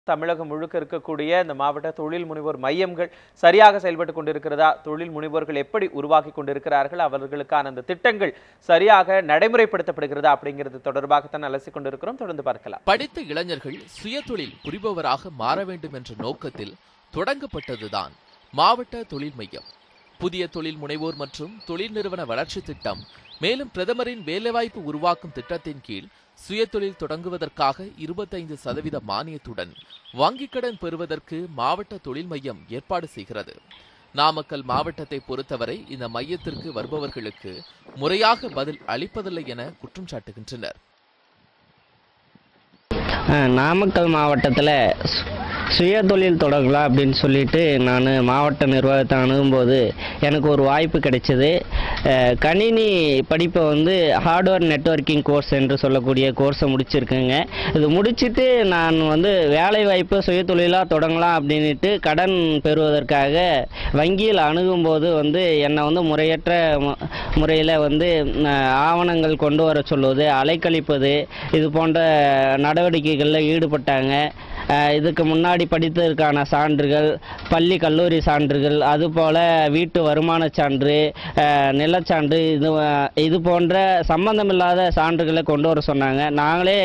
தமிழகம் முழுக்க இருக்கக்கூடிய இந்த மாவட்ட தொழில் முனைவோர் மையங்கள் சரியாக செயல்பட்டு கொண்டிருக்கிறதா? தொழில் முனைவோர்கள் எப்படி உருவாக்கி கொண்டிருக்கிறார்கள்? அவர்களுக்கான அந்த திட்டங்கள் சரியாக நடைமுறைப்படுத்தப்படுகிறதா? அப்படிங்கிறது தொடர்பாகத்தான் அலசிக் கொண்டிருக்கிறோம். தொடர்ந்து பார்க்கலாம். படித்த இளைஞர்கள் சுயதொழில் புரிபவராக மாற வேண்டும் என்ற நோக்கத்தில் தொடங்கப்பட்டதுதான் மாவட்ட தொழில் மையம். புதிய தொழில் முனைவோர் மற்றும் தொழில் நிறுவன வளர்ச்சி திட்டம், மேலும் பிரதமரின் வேலைவாய்ப்பு உருவாக்கும் திட்டத்தின் கீழ் சுயதொழில் தொடங்குவதற்காக 25% மானியத்துடன் வங்கிக் கடன் பெறுவதற்கு மாவட்ட தொழில் மையம் ஏற்பாடு செய்கிறது. நாமக்கல் மாவட்டத்தை பொறுத்தவரை இந்த மையத்திற்கு வருபவர்களுக்கு முறையாக பதில் அளிப்பதில்லை என குற்றம் சாட்டுகின்றனர். நாமக்கல் மாவட்டத்தில் சுய தொழில் தொடங்கலாம் அப்படின்னு சொல்லிட்டு நான் மாவட்ட நிர்வாகத்தை அணுகும்போது எனக்கு ஒரு வாய்ப்பு கிடைச்சது. கணினி படிப்பை ஹார்ட்வேர் நெட்வொர்க்கிங் கோர்ஸ் என்று சொல்லக்கூடிய கோர்ஸை முடிச்சிருக்கேங்க. இது முடிச்சுட்டு நான் வேலை வாய்ப்பு சுய தொழிலாக தொடங்கலாம் அப்படின்ட்டு கடன் பெறுவதற்காக வங்கியில் அணுகும்போது என்னை முறையற்ற முறையில் ஆவணங்கள் கொண்டு வர சொல்வது, அலைக்கழிப்பது, இது போன்ற நடவடிக்கைகளில் ஈடுபட்டாங்க. இதுக்கு முன்னாடி படித்ததற்கான சான்றுகள், பள்ளி கல்லூரி சான்றுகள், அதுபோல் வீட்டு வருமான சான்று, நிலச்சான்று, இது போன்ற சம்பந்தமில்லாத சான்றுகளை கொண்டு வர சொன்னாங்க. நாங்களே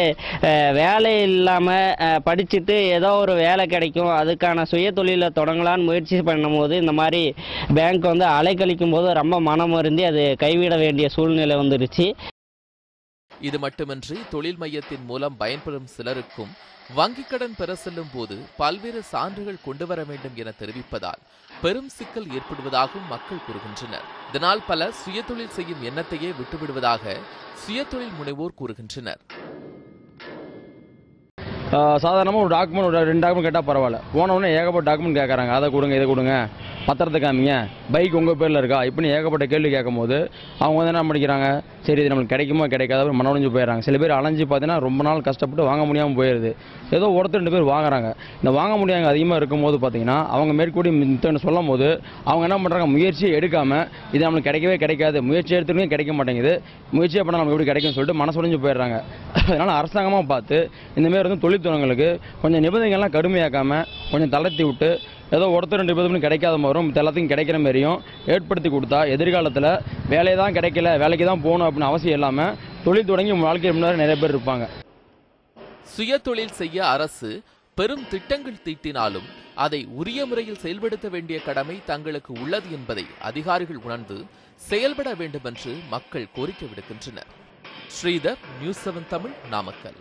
வேலை இல்லாமல் படிச்சுட்டு ஏதோ ஒரு வேலை கிடைக்கும், அதுக்கான சுய தொழிலை தொடங்கலான்னு முயற்சி பண்ணும்போது இந்த மாதிரி பேங்க் அலைக்கழிக்கும் போது ரொம்ப மனம் வருந்தி அது கைவிட வேண்டிய சூழ்நிலை வந்துருச்சு. இது மட்டுமின்றி தொழில் மையத்தின் மூலம் பயன்பெறும் சிலருக்கும் வங்கிக் கடன் பெற செல்லும் போது பல்வேறு சான்றுகள் கொண்டு வர வேண்டும் என தெரிவிப்பதால் பெரும் சிக்கல் ஏற்படுவதாகவும் மக்கள் கூறுகின்றனர். இதனால் பல சுயதொழில் செய்யும் எண்ணத்தையே விட்டுவிடுவதாக சுயதொழில் முனைவோர் கூறுகின்றனர். சாதாரணமாக ஒரு டாக்குமெண்ட், ஒரு 2 டாக்குமெண்ட் கேட்டால் பரவாயில்ல, போனவுடனே ஏகப்பட்ட டாக்குமெண்ட் கேட்குறாங்க. அதை கொடுங்க, இதை கொடுங்க, பத்திரத்தை காமிங்க, பைக் உங்கள் பேரில் இருக்கா, இப்படின்னு ஏகப்பட்ட கேள்வி கேட்கும் போது அவங்க என்ன பண்ணிக்கிறாங்க, சரி இது நம்மளுக்கு கிடைக்குமோ கிடைக்காத மனோடைஞ்சு போயிடறாங்க. சில பேர் அலைஞ்சு பார்த்தீங்கன்னா ரொம்ப நாள் கஷ்டப்பட்டு வாங்க முடியாமல் போயிடுது. ஏதோ ஒருத்தர் 2 பேர் வாங்குறாங்க. இந்த வாங்க முடியாங்க அதிகமாக இருக்கும்போது பார்த்தீங்கன்னா அவங்க மேற்கூடி மித்தன்னு சொல்லும் போது அவங்க என்ன பண்ணுறாங்க, முயற்சியை எடுக்காமல் இது நம்மளுக்கு கிடைக்கவே கிடைக்காது, முயற்சி எடுத்துக்கிட்டே கிடைக்க மாட்டேங்குது, முயற்சியை பண்ணால் நம்ம எப்படி கிடைக்கும்னு சொல்லிட்டு மனசுடைஞ்சு போயிடுறாங்க. அதனால் அரசாங்கமாக பார்த்து இந்தமாரி தொழில்துறங்களுக்கு கொஞ்சம் நிபந்தனைகள்லாம் கடுமையாக்காமல் கொஞ்சம் தளர்த்தி விட்டு ஏதோ ஒருத்தர் 2 பேரும் கிடைக்காத மாதிரியும் எல்லாத்தையும் கிடைக்கிற மாதிரியும் ஏற்படுத்தி கொடுத்தா எதிர்காலத்தில் வேலை தான் கிடைக்கல, வேலைக்கு தான் போகணும் அப்படின்னு அவசியம் இல்லாமல் தொழில் தொடங்கி வாழ்க்கை முன்னாடி நிறைய பேர் இருப்பாங்க. சுய தொழில் செய்ய அரசு பெரும் திட்டங்கள் தீட்டினாலும் அதை உரிய முறையில் செயல்படுத்த வேண்டிய கடமை தங்களுக்கு உள்ளது என்பதை அதிகாரிகள் உணர்ந்து செயல்பட வேண்டும் என்று மக்கள் கோரிக்கை விடுக்கின்றனர். ஸ்ரீதர், நியூஸ் 7 தமிழ், நாமக்கல்.